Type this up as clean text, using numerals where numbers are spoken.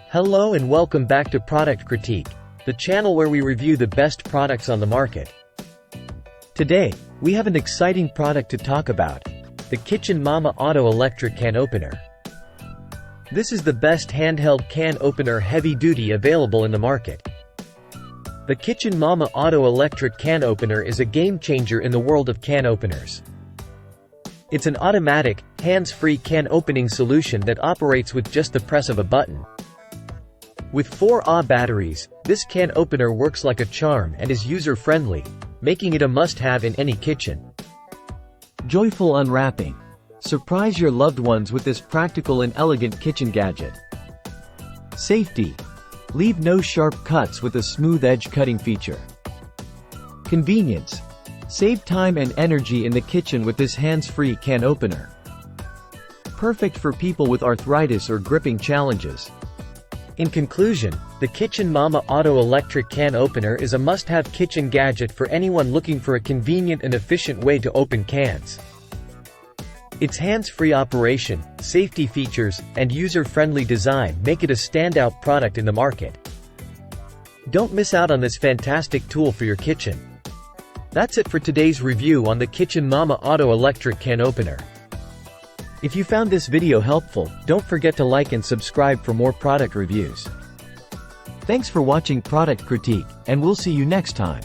Hello and welcome back to Product Critique, the channel where we review the best products on the market. Today, we have an exciting product to talk about, the Kitchen Mama Auto Electric Can Opener. This is the best handheld can opener heavy-duty available in the market. The Kitchen Mama Auto Electric Can Opener is a game-changer in the world of can openers. It's an automatic, hands-free can opening solution that operates with just the press of a button. With 4Ah batteries, this can opener works like a charm and is user-friendly, making it a must-have in any kitchen. Joyful unwrapping. Surprise your loved ones with this practical and elegant kitchen gadget. Safety. Leave no sharp cuts with a smooth edge cutting feature. Convenience. Save time and energy in the kitchen with this hands-free can opener. Perfect for people with arthritis or gripping challenges. In conclusion, the Kitchen Mama Auto Electric Can Opener is a must-have kitchen gadget for anyone looking for a convenient and efficient way to open cans. Its hands-free operation, safety features, and user-friendly design make it a standout product in the market. Don't miss out on this fantastic tool for your kitchen. That's it for today's review on the Kitchen Mama Auto Electric Can Opener. If you found this video helpful, don't forget to like and subscribe for more product reviews. Thanks for watching Product Critique, and we'll see you next time.